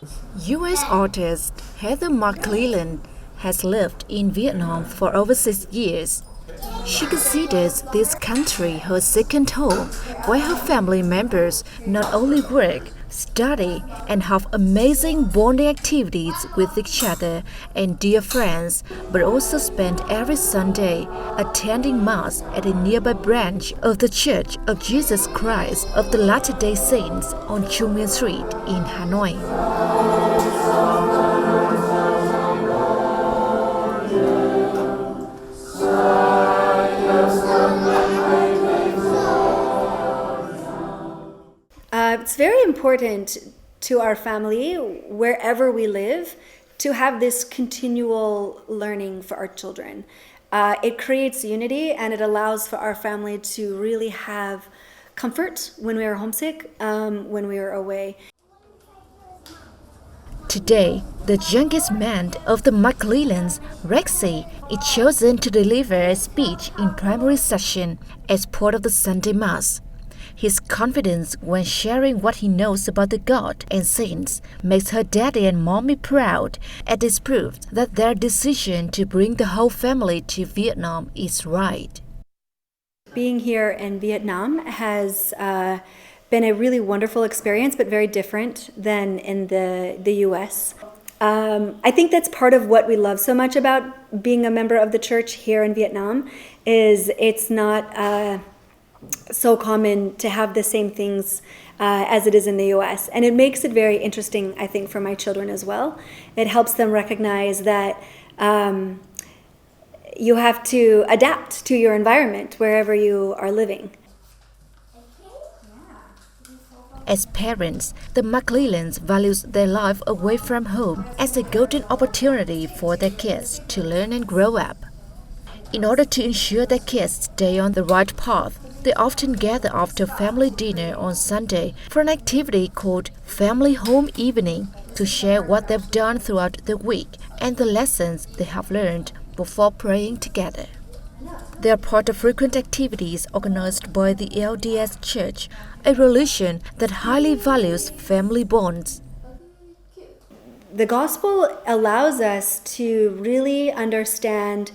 U.S. artist Heather McClellan has lived in Vietnam for over 6 years. She considers this country her second home, where her family members not only work, study, and have amazing bonding activities with each other and dear friends, but also spend every Sunday attending Mass at a nearby branch of the Church of Jesus Christ of the Latter-day Saints on Trung Nguyên Street in Hanoi. It's very important to our family, wherever we live, to have this continual learning for our children. It creates unity and it allows for our family to really have comfort when we are homesick, when we are away. Today, the youngest man of the McClellans, Rexy, is chosen to deliver a speech in primary session as part of the Sunday Mass. His confidence when sharing what he knows about the God and saints makes her daddy and mommy proud, and is proof that their decision to bring the whole family to Vietnam is right. Being here in Vietnam has been a really wonderful experience, but very different than in the U.S. I think that's part of what we love so much about being a member of the church here in Vietnam, is it's not so common to have the same things as it is in the U.S. And it makes it very interesting, I think, for my children as well. It helps them recognize that you have to adapt to your environment wherever you are living. As parents, the McClellans values their life away from home as a golden opportunity for their kids to learn and grow up. In order to ensure their kids stay on the right path, they often gather after family dinner on Sunday for an activity called Family Home Evening to share what they've done throughout the week and the lessons they have learned before praying together. They are part of frequent activities organized by the LDS Church, a religion that highly values family bonds. The gospel allows us to really understand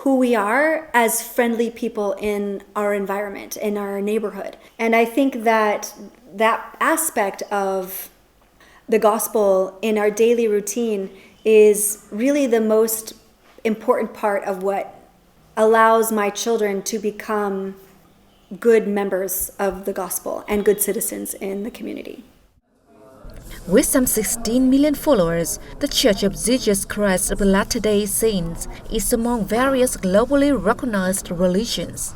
who we are as friendly people in our environment, in our neighborhood. And I think that that aspect of the gospel in our daily routine is really the most important part of what allows my children to become good members of the gospel and good citizens in the community. With some 16 million followers, the Church of Jesus Christ of the Latter-day Saints is among various globally recognized religions.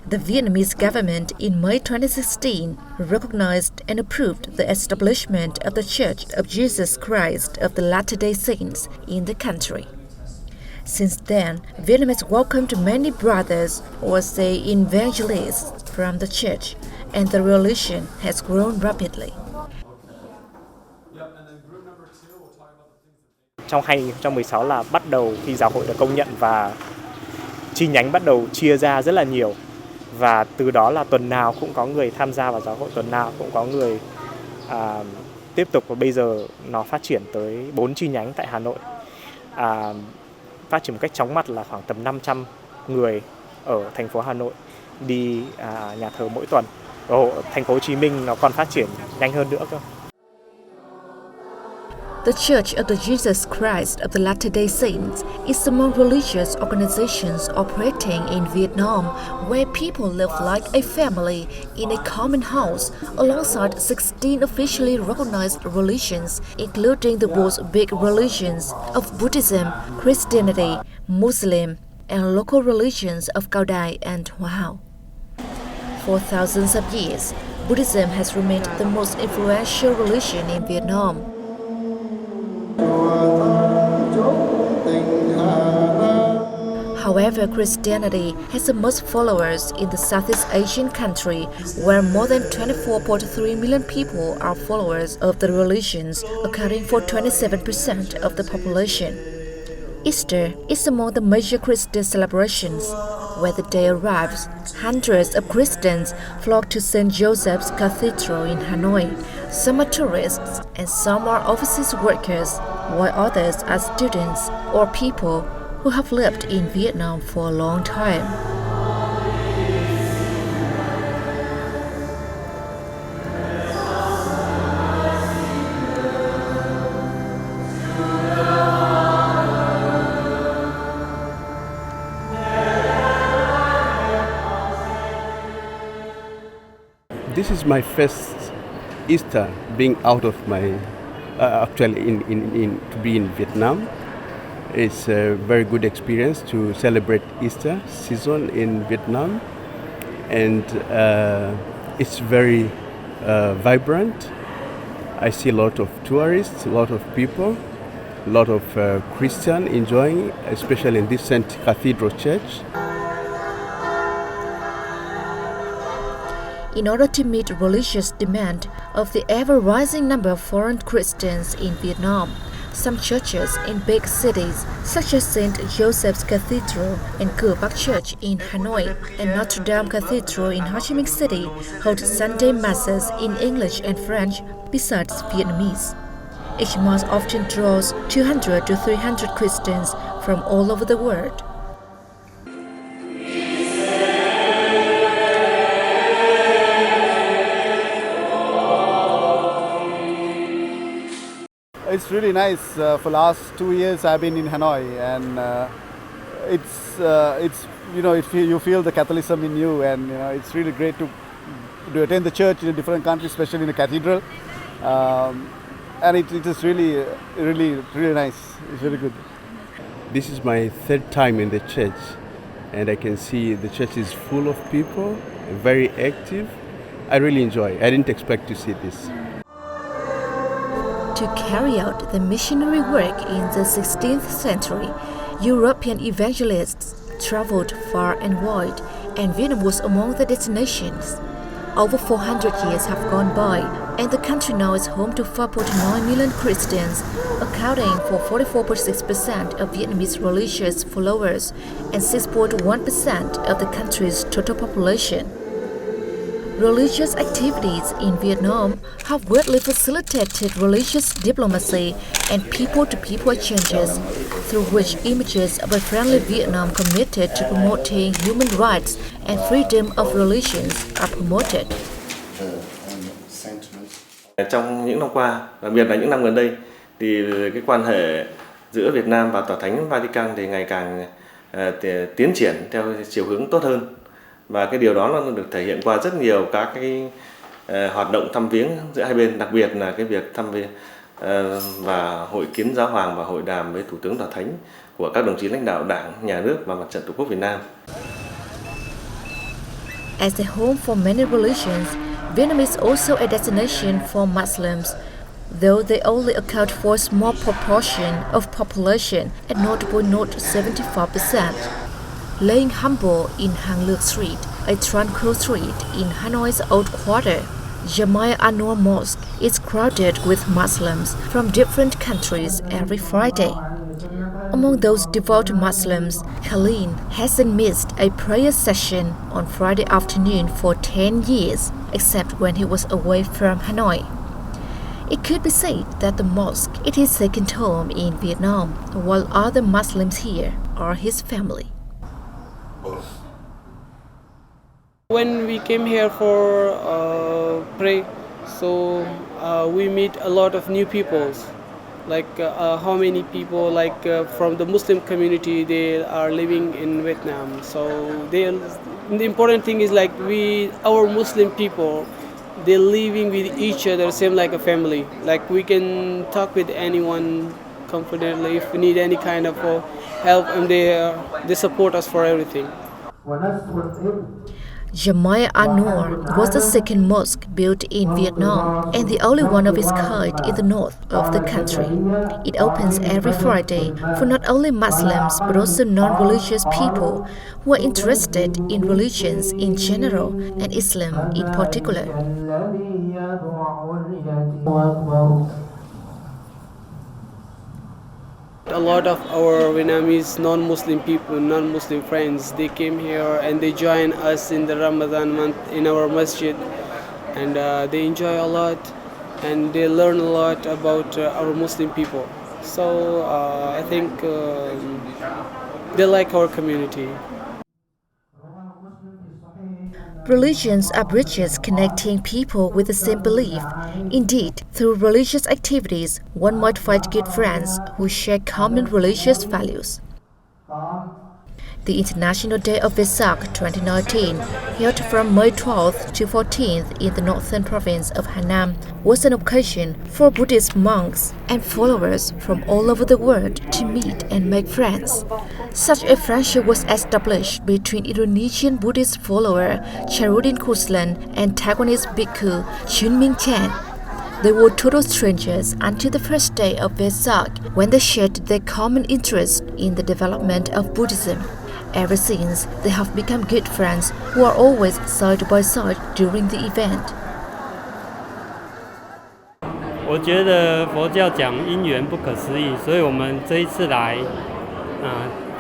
The Vietnamese government in May 2016 recognized and approved the establishment of the Church of Jesus Christ of the Latter-day Saints in the country. Since then, Vietnam has welcomed many brothers, or say evangelists, from the church, and the religion has grown rapidly. Trong 2016 là bắt đầu khi giáo hội được công nhận và chi nhánh bắt đầu chia ra rất là nhiều, và từ đó là tuần nào cũng có người tham gia vào giáo hội, tuần nào cũng có người tiếp tục, và bây giờ nó phát triển tới 4 chi nhánh tại Hà Nội, phát triển một cách chóng mặt là khoảng tầm 500 người ở thành phố Hà Nội đi nhà thờ mỗi tuần. Ở thành phố Hồ Chí Minh nó còn phát triển nhanh hơn nữa cơ. The Church of the Jesus Christ of the Latter-day Saints is among religious organizations operating in Vietnam, where people live like a family in a common house alongside 16 officially recognized religions, including the world's big religions of Buddhism, Christianity, Muslim, and local religions of Cao Đài and Hoa Hao. For thousands of years, Buddhism has remained the most influential religion in Vietnam. However, Christianity has the most followers in the Southeast Asian country, where more than 24.3 million people are followers of the religions, accounting for 27% of the population. Easter is among the major Christian celebrations. When the day arrives, hundreds of Christians flock to St. Joseph's Cathedral in Hanoi. Some are tourists and some are overseas workers, while others are students or people who have lived in Vietnam for a long time. This is my first Easter being out of my actually to be in Vietnam. It's a very good experience to celebrate Easter season in Vietnam, and it's very vibrant. I see a lot of tourists, a lot of people, a lot of Christians enjoying, especially in this St. Cathedral Church. In order to meet religious demand of the ever-rising number of foreign Christians in Vietnam, some churches in big cities such as St. Joseph's Cathedral and Cửa Bắc Church in Hanoi and Notre Dame Cathedral in Ho Chi Minh City hold Sunday masses in English and French besides Vietnamese. Each mass often draws 200 to 300 Christians from all over the world. It's really nice. For last 2 years, I've been in Hanoi, and it's you feel the Catholicism in you, and it's really great to attend the church in a different country, especially in a cathedral, and it is really nice. It's really good. This is my third time in the church, and I can see the church is full of people, very active. I really enjoy. I didn't expect to see this. To carry out the missionary work in the 16th century, European evangelists traveled far and wide, and Vietnam was among the destinations. Over 400 years have gone by, and the country now is home to 4.9 million Christians, accounting for 44.6% of Vietnamese religious followers and 6.1% of the country's total population. Religious activities in Vietnam have greatly facilitated religious diplomacy and people-to-people exchanges, through which images of a friendly Vietnam committed to promoting human rights and freedom of religions are promoted. Trong những năm qua, đặc biệt là những năm gần đây, thì cái quan hệ giữa Việt Nam và Tòa Thánh Vatican thì ngày càng tiến triển theo chiều hướng tốt hơn. Và cái điều đó nó được thể hiện qua rất nhiều các cái hoạt động thăm viếng giữa hai bên, đặc biệt là cái việc thăm viếng và hội kiến giáo hoàng và hội đàm với Thủ tướng Tòa Thánh của các đồng chí lãnh đạo Đảng, Nhà nước và Mặt trận Tổ quốc Việt Nam. As a home for many religions, Vietnam is also a destination for Muslims, though they only account for a small proportion of population at 0.075%. Laying humble in Hang Luc Street, a tranquil street in Hanoi's old quarter, Jamia Anwar Mosque is crowded with Muslims from different countries every Friday. Among those devout Muslims, Khalin hasn't missed a prayer session on Friday afternoon for 10 years, except when he was away from Hanoi. It could be said that the mosque is his second home in Vietnam, while other Muslims here are his family. When we came here for pray, so we meet a lot of new peoples. Like how many people from the Muslim community they are living in Vietnam. So the important thing is our Muslim people, they're living with each other, same like a family. Like we can talk with anyone confidently if we need any kind of help, and they support us for everything. Jamia Anwar was the second mosque built in Vietnam and the only one of its kind in the north of the country. It opens every Friday for not only Muslims but also non-religious people who are interested in religions in general and Islam in particular. A lot of our Vietnamese non-Muslim people, non-Muslim friends, they came here and they join us in the Ramadan month in our masjid, and they enjoy a lot and they learn a lot about our Muslim people. So I think they like our community. Religions are bridges connecting people with the same belief. Indeed, through religious activities, one might find good friends who share common religious values. The International Day of Vesak 2019, held from May 12th to 14th in the northern province of Hanam, was an occasion for Buddhist monks and followers from all over the world to meet and make friends. Such a friendship was established between Indonesian Buddhist follower Charudin Kuslan and Taiwanese bhikkhu Chunming Chan. They were total strangers until the first day of Vesak, when they shared their common interest in the development of Buddhism. Ever since, they have become good friends who are always side by side during the event. 我觉得佛教讲因缘不可思议，所以我们这一次来，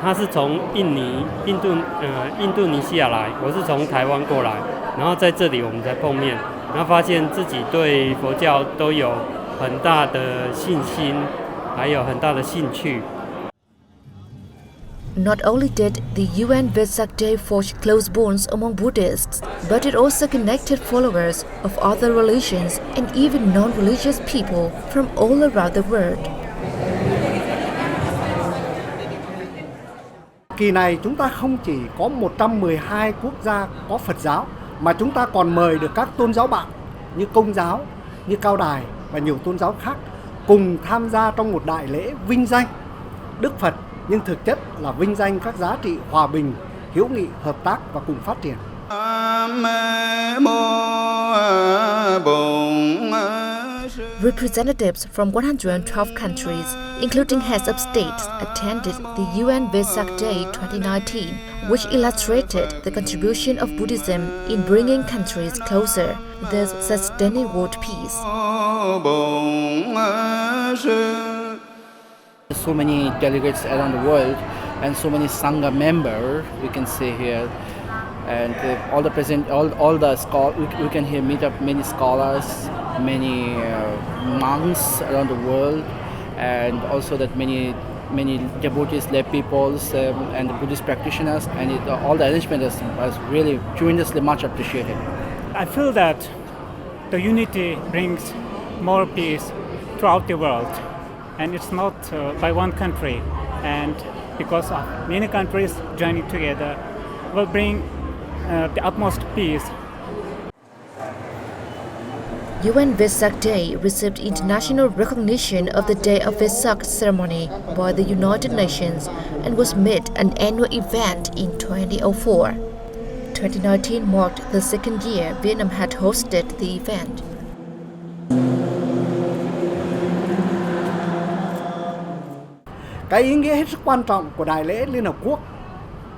他是从印度尼西亚来，我是从台湾过来，然后在这里我们才碰面，然后发现自己对佛教都有很大的信心，还有很大的兴趣。 Not only did the UN Vesak Day forge close bonds among Buddhists, but it also connected followers of other religions and even non-religious people from all around the world. Kỳ này chúng ta không chỉ có 112 quốc gia có Phật giáo, mà chúng ta còn mời được các tôn giáo bạn như Công giáo, như Cao Đài và nhiều tôn giáo khác cùng tham gia trong một đại lễ vinh danh Đức Phật, nhưng thực chất là vinh danh các giá trị hòa bình, hữu nghị, hợp tác và cùng phát triển. Representatives from 112 countries, including heads of states, attended the UN Vesak Day 2019, which illustrated the contribution of Buddhism in bringing countries closer, thus sustaining world peace. So many delegates around the world and so many Sangha members we can see here, and all the we can here meet up many scholars, many monks around the world, and also that many devotees, lay peoples, and the Buddhist practitioners, and all the arrangement was really tremendously much appreciated. I feel that the unity brings more peace throughout the world. And it's not by one country, and because of many countries joining together will bring the utmost peace. UN Vesak Day received international recognition of the Day of Vesak ceremony by the United Nations and was made an annual event in 2004. 2019 marked the second year Vietnam had hosted the event. Cái ý nghĩa hết sức quan trọng của Đại lễ Liên Hợp Quốc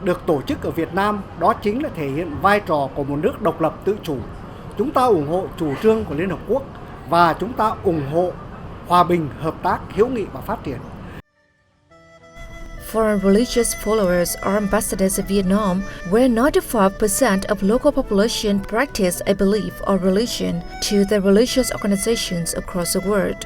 được tổ chức ở Việt Nam đó chính là thể hiện vai trò của một nước độc lập tự chủ. Chúng ta ủng hộ chủ trương của Liên Hợp Quốc và chúng ta ủng hộ hòa bình, hợp tác, hữu nghị và phát triển. Foreign religious followers or ambassadors of Vietnam, where 95% of local population practice a belief or religion to their religious organizations across the world.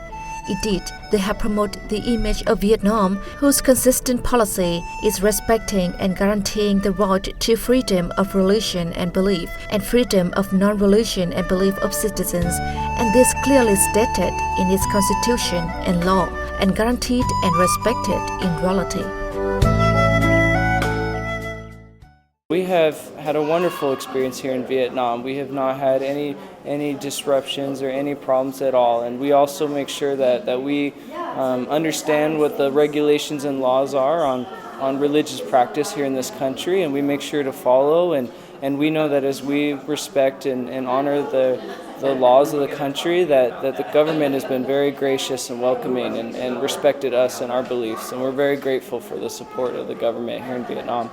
Indeed, they have promoted the image of Vietnam, whose consistent policy is respecting and guaranteeing the right to freedom of religion and belief, and freedom of non-religion and belief of citizens, and this clearly stated in its constitution and law, and guaranteed and respected in reality. We have had a wonderful experience here in Vietnam. We have not had any disruptions or any problems at all, and we also make sure that we understand what the regulations and laws are on religious practice here in this country, and we make sure to follow, and we know that as we respect and honor the laws of the country, that the government has been very gracious and welcoming and respected us and our beliefs, and we're very grateful for the support of the government here in Vietnam.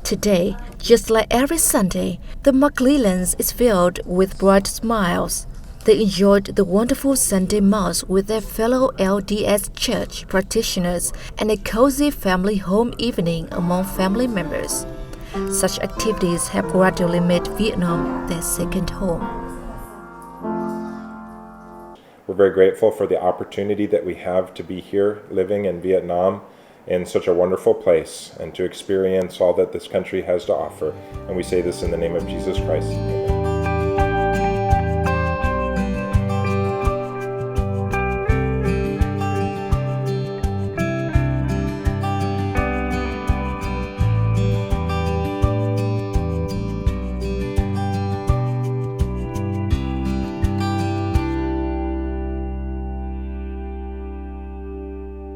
Today, just like every Sunday, the McClellans is filled with bright smiles. They enjoyed the wonderful Sunday Mass with their fellow LDS Church practitioners and a cozy family home evening among family members. Such activities have gradually made Vietnam their second home. We're very grateful for the opportunity that we have to be here living in Vietnam in such a wonderful place and to experience all that this country has to offer. And we say this in the name of Jesus Christ. Amen.